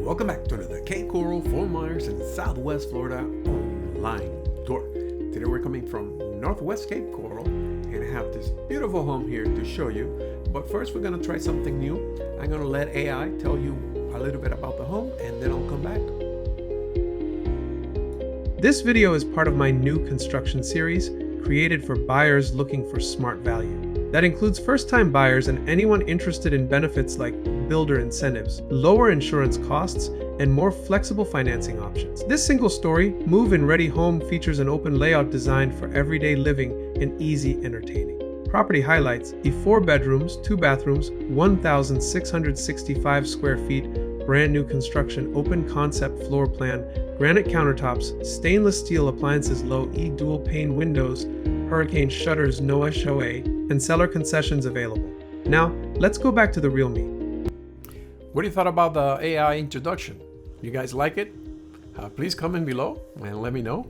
Welcome back to another Cape Coral, Fort Myers in Southwest Florida online tour. Today we're coming from Northwest Cape Coral and I have this beautiful home here to show you. But first we're going to try something new. I'm going to let AI tell you a little bit about the home and then I'll come back. This video is part of my new construction series created for buyers looking for smart value. That includes first-time buyers and anyone interested in benefits like builder incentives, lower insurance costs, and more flexible financing options. This single-story, move-in-ready home features an open layout designed for everyday living and easy entertaining. Property highlights: a 4 bedrooms, 2 bathrooms, 1,665 square feet, brand new construction, open concept floor plan, granite countertops, stainless steel appliances, low E dual pane windows, hurricane shutters, no HOA, and seller concessions available. Now, let's go back to the real me. What do you thought about the AI introduction? You guys like it? Please comment below and let me know.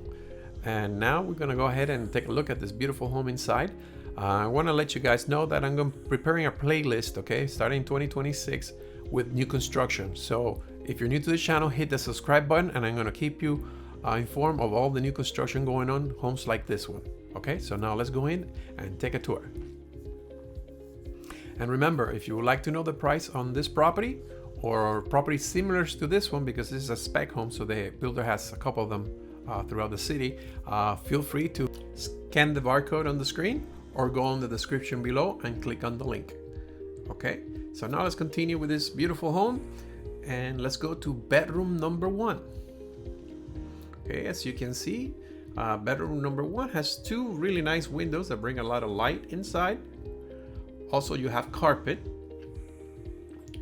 And now we're gonna go ahead and take a look at this beautiful home inside. I wanna let you guys know that I'm preparing a playlist, okay, starting 2026 with new construction. So if you're new to the channel, hit the subscribe button and I'm gonna keep you informed of all the new construction going on, homes like this one. Okay, so now let's go in and take a tour. And remember, if you would like to know the price on this property or properties similar to this one, because this is a spec home, so the builder has a couple of them throughout the city, feel free to scan the barcode on the screen or go on the description below and click on the link. Okay, so now let's continue with this beautiful home and let's go to bedroom number 1. Okay, as you can see, bedroom number 1 has 2 really nice windows that bring a lot of light inside. Also, you have carpet,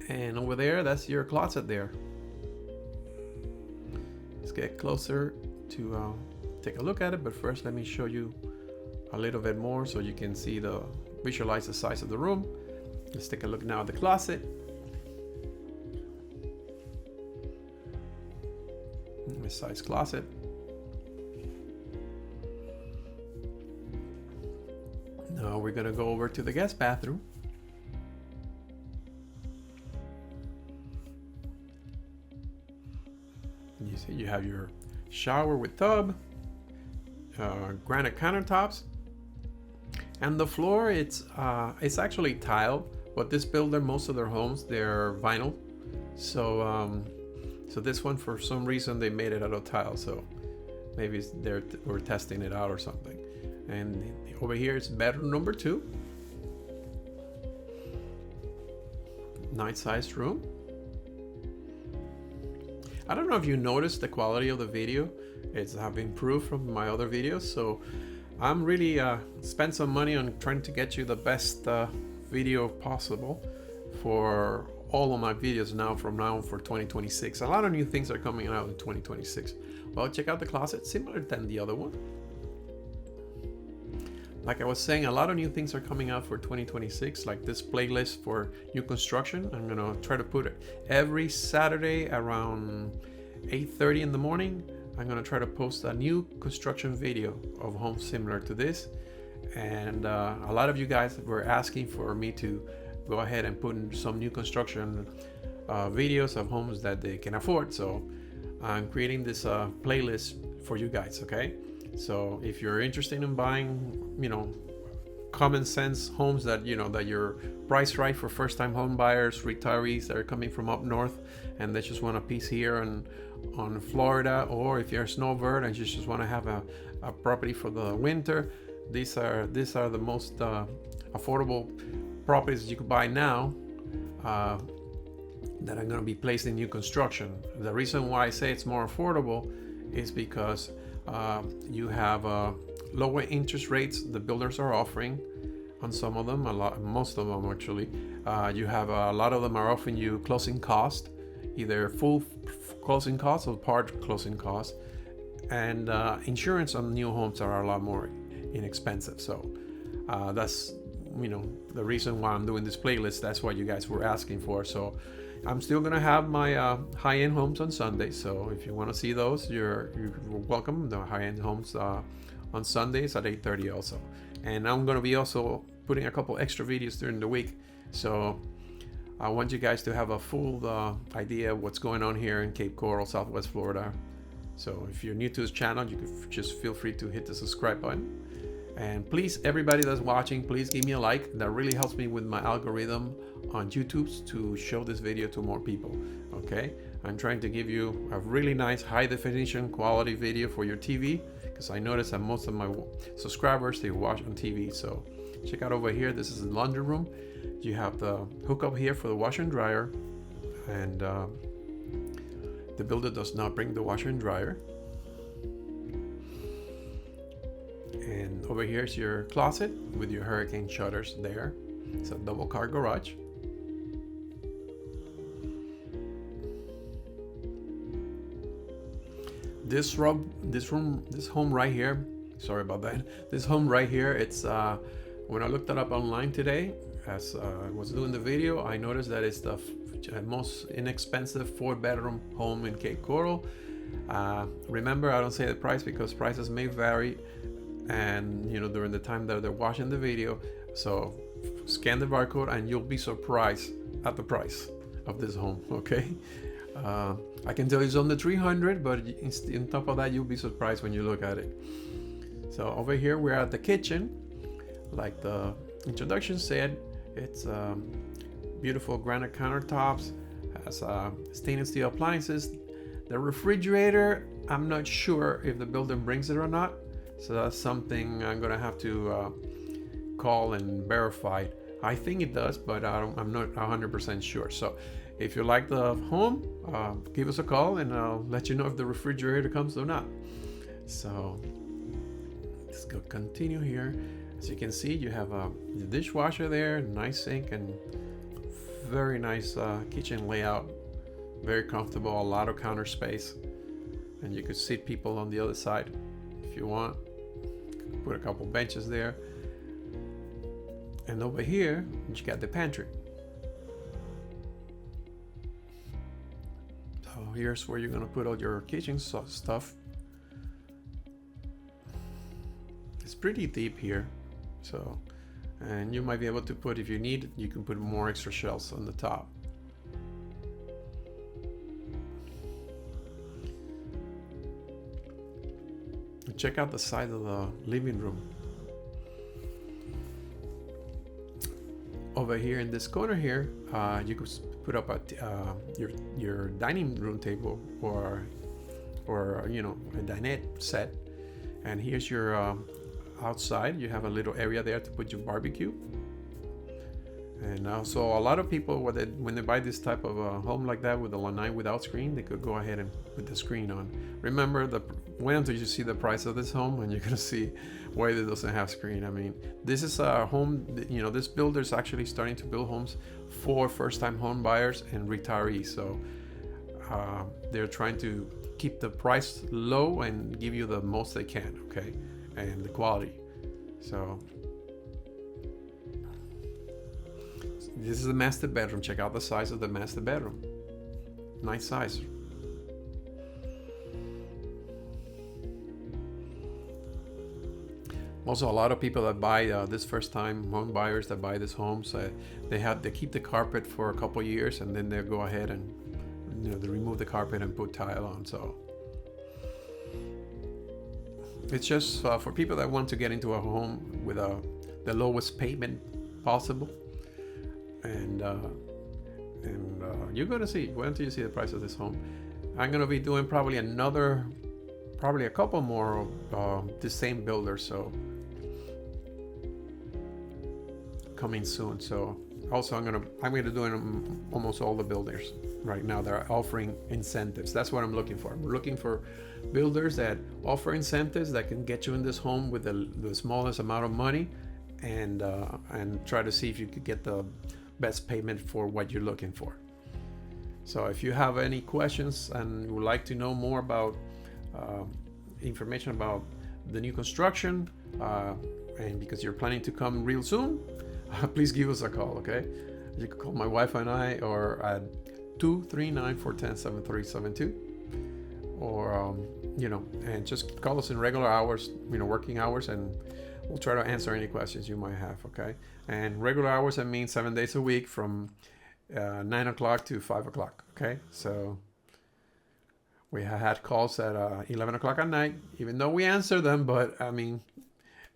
and over there, that's your closet there. Let's get closer to take a look at it, but first let me show you a little bit more so you can see visualize the size of the room. Let's take a look now at the closet. This size closet. Now we're gonna go over to the guest bathroom. You see you have your shower with tub, granite countertops, and the floor it's actually tile, but this builder, most of their homes, they're vinyl. So so this one, for some reason, they made it out of tile, so maybe we're testing it out or something. And over here is bedroom number 2. Nice sized room. I don't know if you noticed the quality of the video. It's have improved from my other videos, so I'm really spent some money on trying to get you the best video possible for all of my videos from now on for 2026. A lot of new things are coming out in 2026. Well, check out the closet, similar than the other one. Like I was saying, a lot of new things are coming out for 2026, like this playlist for new construction. I'm gonna try to put it every Saturday around 8:30 in the morning. I'm gonna try to post a new construction video of homes similar to this. And a lot of you guys were asking for me to go ahead and put in some new construction videos of homes that they can afford. So I'm creating this playlist for you guys, okay? So if you're interested in buying, common sense homes that, that you're priced right for first-time home buyers, retirees that are coming from up north and they just want a piece here on Florida, or if you're a snowbird and you just want to have a property for the winter, these are the most affordable properties you could buy now that are going to be placed in new construction. The reason why I say it's more affordable is because you have lower interest rates the builders are offering on some of them, most of them actually. You have a lot of them are offering you closing cost, either full closing costs or part closing costs, and insurance on new homes are a lot more inexpensive. So that's the reason why I'm doing this playlist. That's what you guys were asking for. So I'm still gonna have my high-end homes on Sundays, so if you want to see those, you're welcome. The high-end homes on Sundays at 8:30 also. And I'm gonna be also putting a couple extra videos during the week. So I want you guys to have a full idea of what's going on here in Cape Coral, Southwest Florida. So if you're new to this channel, you can just feel free to hit the subscribe button. And please, everybody that's watching, please give me a like. That really helps me with my algorithm on YouTube to show this video to more people. Okay, I'm trying to give you a really nice high definition quality video for your TV, because I noticed that most of my subscribers, they watch on TV. So check out over here. This is the laundry room. You have the hookup here for the washer and dryer, and the builder does not bring the washer and dryer. And over here is your closet with your hurricane shutters there. It's a double car garage. This home right here, sorry about that. This home right here, it's when I looked it up online today, as I was doing the video, I noticed that it's the most inexpensive 4-bedroom home in Cape Coral. Remember, I don't say the price because prices may vary, and during the time that they're watching the video. So scan the barcode and you'll be surprised at the price of this home. Okay, I can tell you it's on the 300, but on top of that, you'll be surprised when you look at it. So over here we're at the kitchen. Like the introduction said, it's beautiful granite countertops, has stainless steel appliances. The refrigerator, I'm not sure if the builder brings it or not, so that's something I'm gonna have to call and verify. I think it does, but I'm not 100% sure. So if you like the home, give us a call and I'll let you know if the refrigerator comes or not. So let's go continue here. As you can see, you have the dishwasher there, nice sink, and very nice kitchen layout. Very comfortable, a lot of counter space, and you could seat people on the other side if you want. Put a couple benches there. And over here, you got the pantry. So here's where you're gonna put all your kitchen stuff. It's pretty deep here. So, and you might be able to put, if you need, you can put more extra shelves on the top. Check out the side of the living room. Over here in this corner here, you could put up your dining room table or a dinette set. And here's your outside. You have a little area there to put your barbecue. And also a lot of people, when they buy this type of a home like that with a lanai without screen, they could go ahead and put the screen on. Remember, wait until you see the price of this home and you're gonna see why it doesn't have screen. I mean, this is a home, this builder is actually starting to build homes for first-time home buyers and retirees. So they're trying to keep the price low and give you the most they can, okay? And the quality. So this is the master bedroom. Check out the size of the master bedroom. Nice size. Also, a lot of people that buy this first-time home buyers that buy this home, so they keep the carpet for a couple years, and then they go ahead and they remove the carpet and put tile on. So it's just for people that want to get into a home with the lowest payment possible. And you're gonna see, wait until you see the price of this home. I'm gonna be doing probably a couple more of the same builder, so coming soon. So also I'm gonna do almost all the builders right now that are offering incentives. That's what I'm looking for. I'm looking for builders that offer incentives that can get you in this home with the smallest amount of money, and try to see if you could get the best payment for what you're looking for. So if you have any questions and would like to know more about information about the new construction, and because you're planning to come real soon, please give us a call, okay? You can call my wife and I, or at 239-410-7372, or and just call us in regular hours, working hours, and we'll try to answer any questions you might have, okay? And regular hours, that means 7 days a week from 9 o'clock to 5 o'clock. Okay, so we had calls at 11 o'clock at night, even though we answer them, but I mean,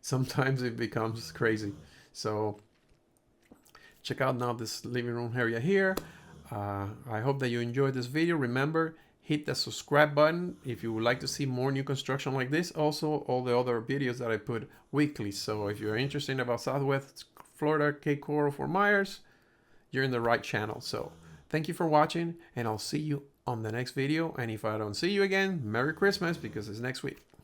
sometimes it becomes crazy. So check out now this living room area here. I hope that you enjoyed this video. Remember, hit the subscribe button if you would like to see more new construction like this. Also, all the other videos that I put weekly. So if you're interested about Southwest Florida Cape Coral Fort Myers, you're in the right channel. So thank you for watching, and I'll see you on the next video. And if I don't see you again, Merry Christmas, because it's next week.